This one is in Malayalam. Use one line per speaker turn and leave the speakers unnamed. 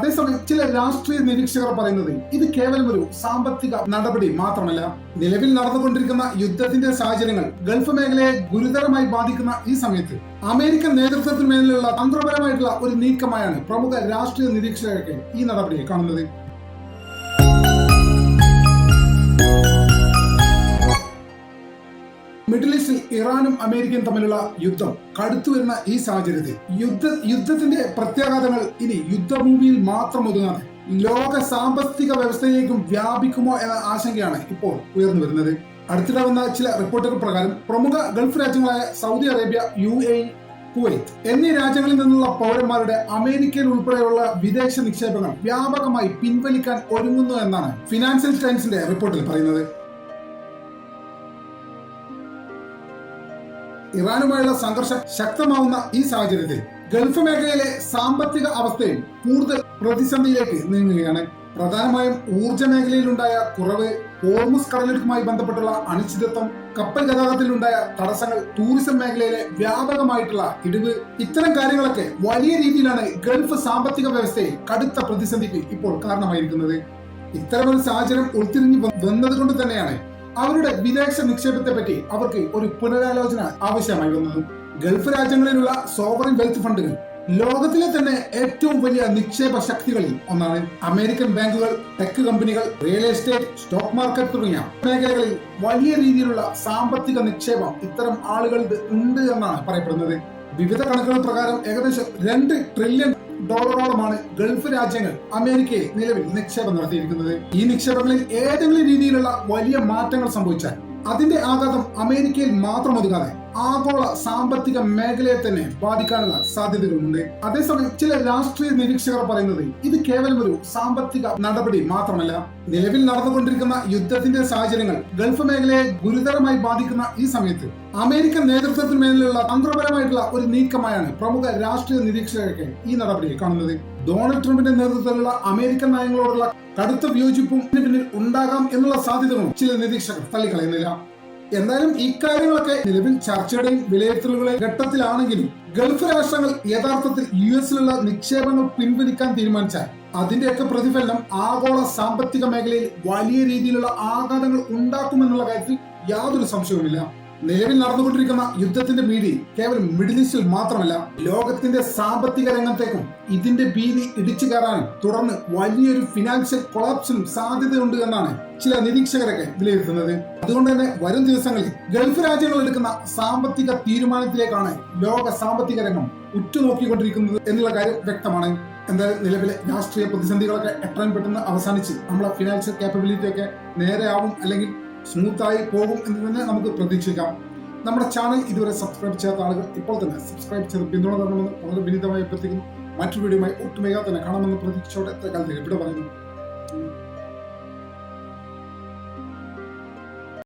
അതേസമയം ചില രാഷ്ട്രീയ നിരീക്ഷകർ പറയുന്നത് ഇത് കേവലം ഒരു സാമ്പത്തിക നടപടി മാത്രമല്ല. നിലവിൽ നടന്നുകൊണ്ടിരിക്കുന്ന യുദ്ധത്തിന്റെ സാഹചര്യങ്ങൾ ഗൾഫ് മേഖലയെ ഗുരുതരമായി ബാധിക്കുന്ന ഈ സമയത്ത് അമേരിക്കൻ നേതൃത്വത്തിന് മേലുള്ള തന്ത്രപരമായിട്ടുള്ള ഒരു നീക്കമായാണ് പ്രമുഖ രാഷ്ട്രീയ നിരീക്ഷകരൊക്കെ ഈ നടപടിയെ കാണുന്നത്. മിഡിൽ ഈസ്റ്റിൽ ഇറാനും അമേരിക്കയും തമ്മിലുള്ള യുദ്ധം കടുത്തു വരുന്ന ഈ സാഹചര്യത്തിൽ യുദ്ധത്തിന്റെ പ്രത്യാഘാതങ്ങൾ ഇനി യുദ്ധഭൂമിയിൽ മാത്രം ഒതുങ്ങാതെ ലോക സാമ്പത്തിക വ്യവസ്ഥയിലേക്കും വ്യാപിക്കുമോ എന്ന ആശങ്കയാണ് ഇപ്പോൾ ഉയർന്നു വരുന്നത്. അടുത്തിടെ വന്ന ചില റിപ്പോർട്ടുകൾ പ്രകാരം പ്രമുഖ ഗൾഫ് രാജ്യങ്ങളായ സൗദി അറേബ്യ, UAE, കുവൈറ്റ് എന്നീ രാജ്യങ്ങളിൽ നിന്നുള്ള പൗരന്മാരുടെ അമേരിക്കയിൽ ഉൾപ്പെടെയുള്ള വിദേശ നിക്ഷേപങ്ങൾ വ്യാപകമായി പിൻവലിക്കാൻ ഒരുങ്ങുന്നു എന്നാണ് ഫിനാൻഷ്യൽ ടൈംസിന്റെ റിപ്പോർട്ടിൽ പറയുന്നത്. ഇറാനുമായുള്ള സംഘർഷം ശക്തമാവുന്ന ഈ സാഹചര്യത്തിൽ ഗൾഫ് മേഖലയിലെ സാമ്പത്തിക അവസ്ഥയും കൂടുതൽ പ്രതിസന്ധിയിലേക്ക് നീങ്ങുകയാണ്. പ്രധാനമായും ഊർജ്ജ മേഖലയിലുണ്ടായ കുറവ്, ഹോർമുസ് കടലിടുക്കുമായി ബന്ധപ്പെട്ടുള്ള അനിശ്ചിതത്വം, കപ്പൽ ഗതാഗതത്തിലുണ്ടായ തടസ്സങ്ങൾ, ടൂറിസം മേഖലയിലെ വ്യാപകമായിട്ടുള്ള ഇടിവ്, ഇത്തരം കാര്യങ്ങളൊക്കെ വലിയ രീതിയിലാണ് ഗൾഫ് സാമ്പത്തിക വ്യവസ്ഥയെ കടുത്ത പ്രതിസന്ധിക്ക് ഇപ്പോൾ കാരണമായിരിക്കുന്നത്. ഇത്തരമൊരു സാഹചര്യം ഉൾത്തിരിഞ്ഞു വന്നതുകൊണ്ട് തന്നെയാണ് അവരുടെ വിദേശ നിക്ഷേപത്തെ പറ്റി അവർക്ക് ഒരു പുനരാലോചന ആവശ്യമായി വന്നത്. ഗൾഫ് രാജ്യങ്ങളിലുള്ള സോവറിൻ വെൽത്ത് ഫണ്ടുകൾ ലോകത്തിലെ തന്നെ ഏറ്റവും വലിയ നിക്ഷേപ ശക്തികളിൽ ഒന്നാണ്. അമേരിക്കൻ ബാങ്കുകൾ, ടെക് കമ്പനികൾ, റിയൽ എസ്റ്റേറ്റ്, സ്റ്റോക്ക് മാർക്കറ്റ് തുടങ്ങിയ മേഖലകളിൽ വലിയ രീതിയിലുള്ള സാമ്പത്തിക നിക്ഷേപം ഇത്തരം ആളുകളുടെ ഉണ്ട് എന്നാണ് പറയപ്പെടുന്നത്. വിവിധ കണക്കുകൾ പ്രകാരം ഏകദേശം $2 ട്രില്യൺ ഗൾഫ് രാജ്യങ്ങൾ അമേരിക്കയിൽ നിലവിൽ നിക്ഷേപം നടത്തിയിരിക്കുന്നത്. ഈ നിക്ഷേപങ്ങളിൽ ഏതെങ്കിലും രീതിയിലുള്ള വലിയ മാറ്റങ്ങൾ സംഭവിച്ചാൽ അതിന്റെ ആഘാതം അമേരിക്കയിൽ മാത്രം ഒതുങ്ങാതെ ആഗോള സാമ്പത്തിക മേഖലയെ തന്നെ ബാധിക്കാനുള്ള സാധ്യതകളുണ്ട്. അതേസമയം ചില രാഷ്ട്രീയ നിരീക്ഷകർ പറയുന്നത് ഇത് കേവലം ഒരു സാമ്പത്തിക നടപടി മാത്രമല്ല. നിലവിൽ നടന്നുകൊണ്ടിരിക്കുന്ന യുദ്ധത്തിന്റെ സാഹചര്യങ്ങൾ ഗൾഫ് മേഖലയെ ഗുരുതരമായി ബാധിക്കുന്ന ഈ സമയത്ത് അമേരിക്കൻ നേതൃത്വത്തിന് മേലുള്ള തന്ത്രപരമായിട്ടുള്ള ഒരു നീക്കമായാണ് പ്രമുഖ രാഷ്ട്രീയ നിരീക്ഷകരൊക്കെ ഈ നടപടിയെ കാണുന്നത്. ഡൊണാൾഡ് ട്രംപിന്റെ നേതൃത്വത്തിലുള്ള അമേരിക്കൻ നയങ്ങളോടുള്ള കടുത്ത വിയോജിപ്പും പിന്നിൽ ഉണ്ടാകാം എന്നുള്ള സാധ്യതകളും ചില നിരീക്ഷകർ തള്ളിക്കളയുന്നില്ല. എന്തായാലും ഇക്കാര്യങ്ങളൊക്കെ നിലവിൽ ചർച്ചയുടെയും വിലയിരുത്തലുകളുടെ ഘട്ടത്തിലാണെങ്കിലും ഗൾഫ് രാഷ്ട്രങ്ങൾ യഥാർത്ഥത്തിൽ US-ലുള്ള നിക്ഷേപങ്ങൾ പിൻവലിക്കാൻ തീരുമാനിച്ചാൽ അതിന്റെയൊക്കെ പ്രതിഫലനം ആഗോള സാമ്പത്തിക മേഖലയിൽ വലിയ രീതിയിലുള്ള ആഘാതങ്ങൾ ഉണ്ടാക്കുമെന്നുള്ള കാര്യത്തിൽ യാതൊരു സംശയവുമില്ല. നിലവിൽ നടന്നുകൊണ്ടിരിക്കുന്ന യുദ്ധത്തിന്റെ ഭീതി കേവലം മിഡിൽ ഈസ്റ്റിൽ മാത്രമല്ല, ലോകത്തിന്റെ സാമ്പത്തിക രംഗത്തേക്കും ഇതിന്റെ ഭീതി ഇടിച്ചു കയറാനും തുടർന്ന് വലിയൊരു ഫിനാൻഷ്യൽ കൊളാപ്സിനും സാധ്യതയുണ്ട് എന്നാണ് ചില നിരീക്ഷകരൊക്കെ വിലയിരുത്തുന്നത്. അതുകൊണ്ട് തന്നെ വരും ദിവസങ്ങളിൽ ഗൾഫ് രാജ്യങ്ങൾ എടുക്കുന്ന സാമ്പത്തിക തീരുമാനത്തിലേക്കാണ് ലോക സാമ്പത്തിക രംഗം ഉറ്റുനോക്കിക്കൊണ്ടിരിക്കുന്നത് എന്നുള്ള കാര്യം വ്യക്തമാണ്. എന്തായാലും നിലവിലെ രാഷ്ട്രീയ പ്രതിസന്ധികളൊക്കെ എത്രയും പെട്ടെന്ന് അവസാനിച്ച് നമ്മളെ ഫിനാൻഷ്യൽ കാപ്പബിലിറ്റി ഒക്കെ നേരെയാവും, അല്ലെങ്കിൽ സ്മൂത്തായി പോകും എന്ന് തന്നെ നമുക്ക് പ്രതീക്ഷിക്കാം. നമ്മുടെ ചാനൽ ഇതുവരെ സബ്സ്ക്രൈബ് ചെയ്യാത്ത ആളുകൾ ഇപ്പോൾ തന്നെ സബ്സ്ക്രൈബ് ചെയ്ത് പിന്തുണ തരണമെന്ന് വളരെ വിനീതമായി അഭ്യർത്ഥിക്കുന്നു. മറ്റൊരു വീഡിയോയുമായി ഒട്ടുമേകാതെ തന്നെ കാണാമെന്ന് പ്രതീക്ഷയോടെ കാലത്തേക്ക് ഇവിടെ പറയുന്നു.